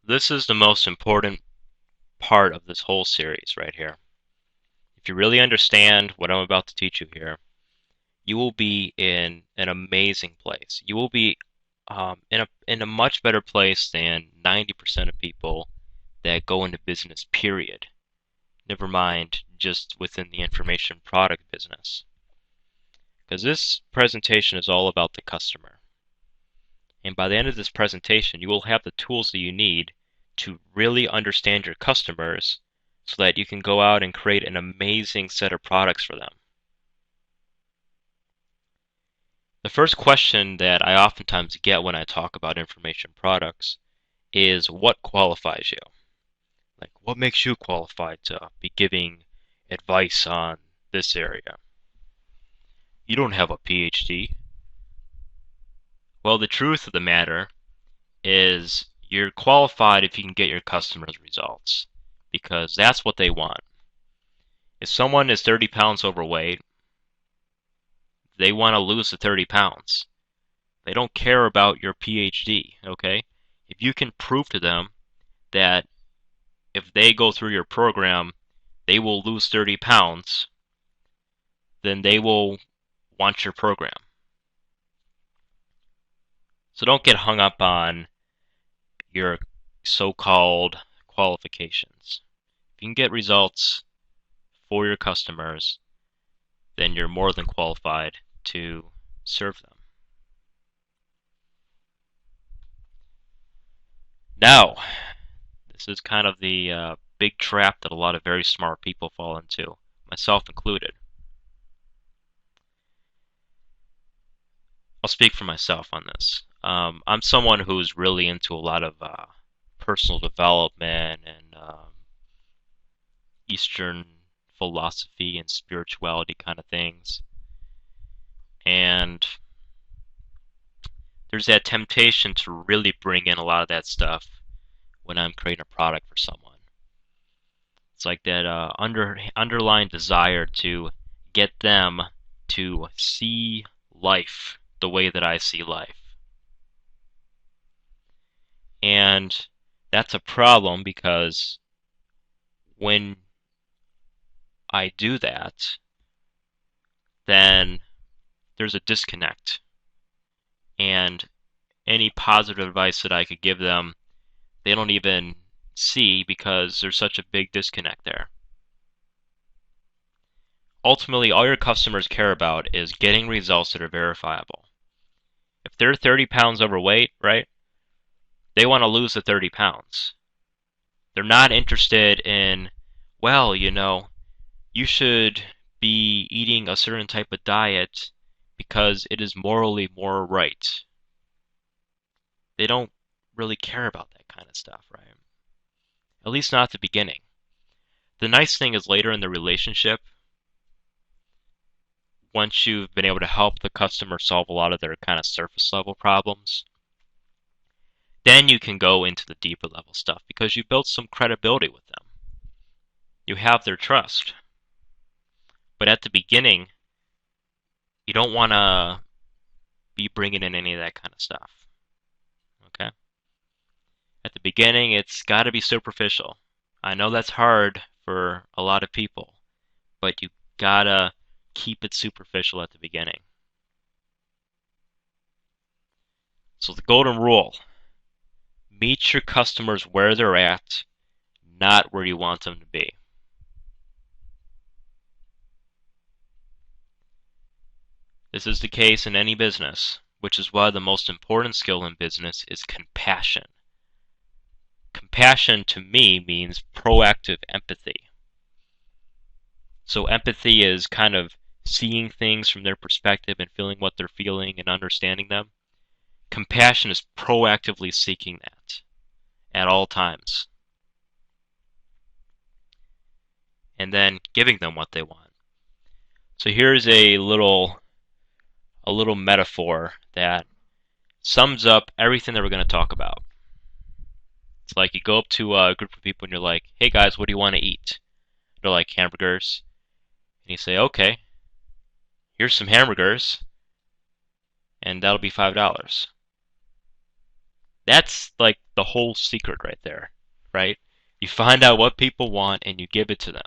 This is the most important part of this whole series right here. If you really understand what I'm about to teach you here, you will be in an amazing place. You will be in a much better place than 90% of people that go into business, period. Never mind just within the information product business. Because this presentation is all about the customer. And by the end of this presentation, you will have the tools that you need to really understand your customers so that you can go out and create an amazing set of products for them. The first question that I oftentimes get when I talk about information products is what qualifies you? Like, what makes you qualified to be giving advice on this area? You don't have a PhD. Well, the truth of the matter is you're qualified if you can get your customers results because that's what they want. If someone is 30 pounds overweight, they want to lose the 30 pounds. They don't care about your PhD, okay? If you can prove to them that if they go through your program, they will lose 30 pounds, then they will want your program. So don't get hung up on your so-called qualifications. If you can get results for your customers, then you're more than qualified to serve them. Now, this is kind of the big trap that a lot of very smart people fall into, myself included. I'll speak for myself on this. I'm someone who's really into a lot of personal development and Eastern philosophy and spirituality kind of things. And there's that temptation to really bring in a lot of that stuff when I'm creating a product for someone. It's like that underlying desire to get them to see life the way that I see life. And that's a problem because when I do that, then there's a disconnect. And any positive advice that I could give them, they don't even see because there's such a big disconnect there. Ultimately, all your customers care about is getting results that are verifiable. If they're 30 pounds overweight, right, they want to lose the 30 pounds. They're not interested in, well, you should be eating a certain type of diet because it is morally more right. They don't really care about that kind of stuff, right? At least not at the beginning. The nice thing is later in the relationship, once you've been able to help the customer solve a lot of their kind of surface level problems, then you can go into the deeper level stuff because you built some credibility with them. You have their trust. But at the beginning, you don't want to be bringing in any of that kind of stuff. Okay? At the beginning, it's got to be superficial. I know that's hard for a lot of people, but you gotta keep it superficial at the beginning. So the golden rule, meet your customers where they're at, not where you want them to be. This is the case in any business, which is why the most important skill in business is compassion. Compassion to me means proactive empathy. So empathy is kind of seeing things from their perspective and feeling what they're feeling and understanding them. Compassion is proactively seeking that at all times and then giving them what they want. So here's a little metaphor that sums up everything that we're going to talk about. It's like you go up to a group of people and you're like, "Hey guys, what do you want to eat?" They're like, "Hamburgers." And you say, "Okay, here's some hamburgers and that'll be $5." That's like the whole secret right there, right? You find out what people want and you give it to them.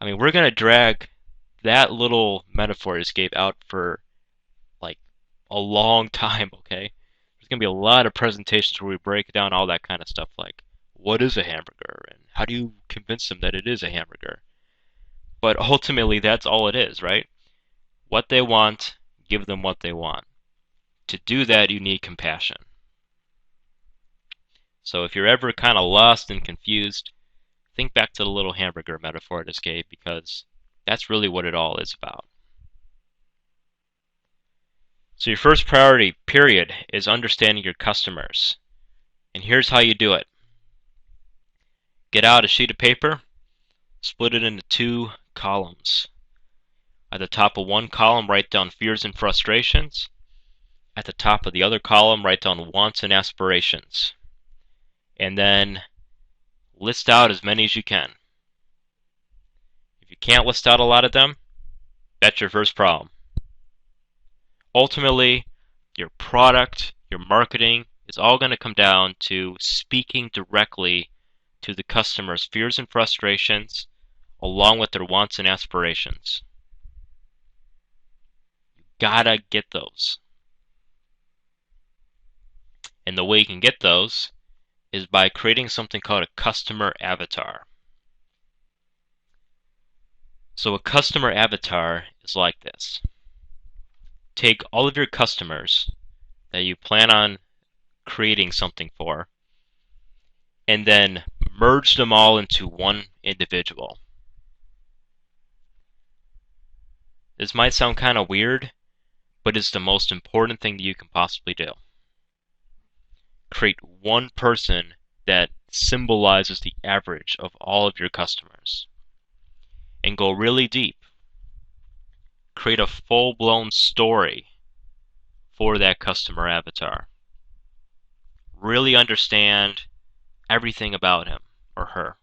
I mean, we're gonna drag that little metaphor I just gave out for like a long time, okay? There's gonna be a lot of presentations where we break down all that kind of stuff like what is a hamburger and how do you convince them that it is a hamburger? But ultimately that's all it is, right? What they want, give them what they want. To do that you need compassion. So if you're ever kind of lost and confused, think back to the little hamburger metaphor I just gave because that's really what it all is about. So your first priority, period, is understanding your customers. And here's how you do it. Get out a sheet of paper, split it into two columns. At the top of one column, write down fears and frustrations. At the top of the other column, write down wants and aspirations. And then list out as many as you can. If you can't list out a lot of them, that's your first problem. Ultimately, your product, your marketing is all going to come down to speaking directly to the customer's fears and frustrations along with their wants and aspirations. You gotta get those. And the way you can get those is by creating something called a customer avatar. So a customer avatar is like this. Take all of your customers that you plan on creating something for and then merge them all into one individual. This might sound kind of weird, but it's the most important thing that you can possibly do. Create one person that symbolizes the average of all of your customers. And go really deep. Create a full-blown story for that customer avatar. Really understand everything about him or her.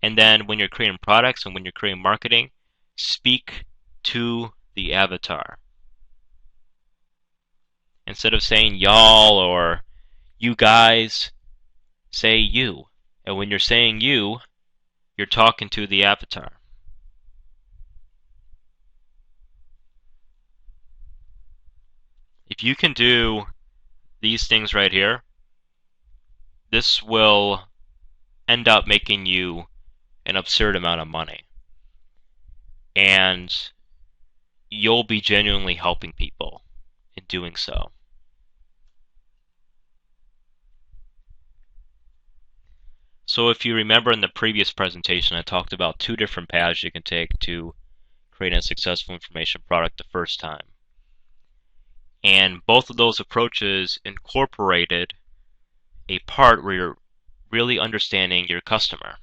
And then when you're creating products and when you're creating marketing, speak to the avatar. Instead of saying y'all or you guys, say you. And when you're saying you, you're talking to the avatar. If you can do these things right here, this will end up making you an absurd amount of money. And you'll be genuinely helping people in doing so. So if you remember in the previous presentation, I talked about two different paths you can take to create a successful information product the first time. And both of those approaches incorporated a part where you're really understanding your customer.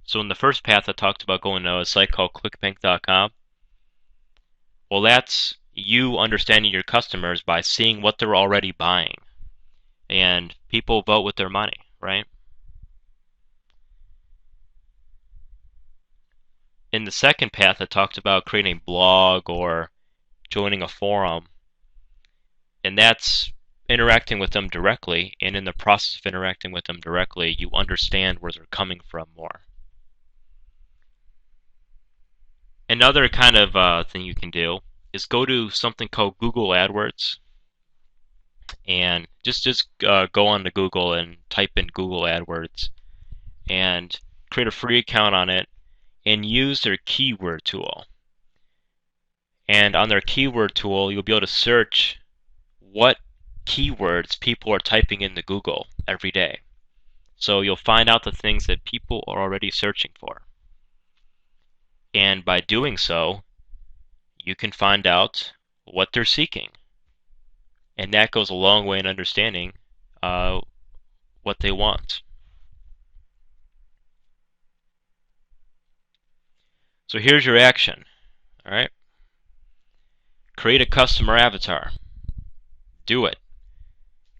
So in the first path, I talked about going to a site called clickbank.com. Well, that's you understanding your customers by seeing what they're already buying. And people vote with their money, right? In the second path, I talked about creating a blog or joining a forum. And that's interacting with them directly. And in the process of interacting with them directly, you understand where they're coming from more. Another kind of thing you can do is go to something called Google AdWords and just go on to Google and type in Google AdWords and create a free account on it and use their keyword tool. And on their keyword tool, you'll be able to search what keywords people are typing into Google every day. So you'll find out the things that people are already searching for. And by doing so, you can find out what they're seeking. And that goes a long way in understanding what they want. So here's your action. All right? Create a customer avatar. Do it.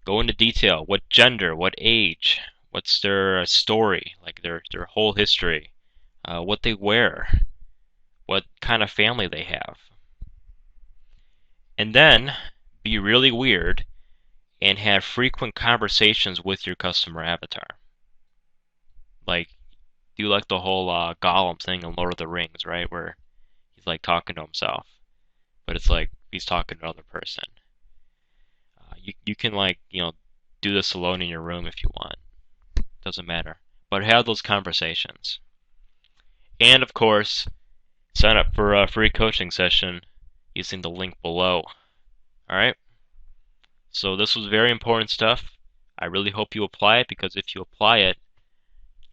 Go into detail. What gender, what age, what's their story, like their whole history, what they wear, what kind of family they have. And then be really weird, and have frequent conversations with your customer avatar. Like, do like the whole Gollum thing in Lord of the Rings, right? Where he's like talking to himself, but it's like he's talking to another person. You can like do this alone in your room if you want. Doesn't matter. But have those conversations. And of course, sign up for a free coaching session using the link below. Alright? So this was very important stuff. I really hope you apply it, because if you apply it,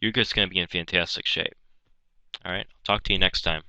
you're just going to be in fantastic shape. Alright? I'll talk to you next time.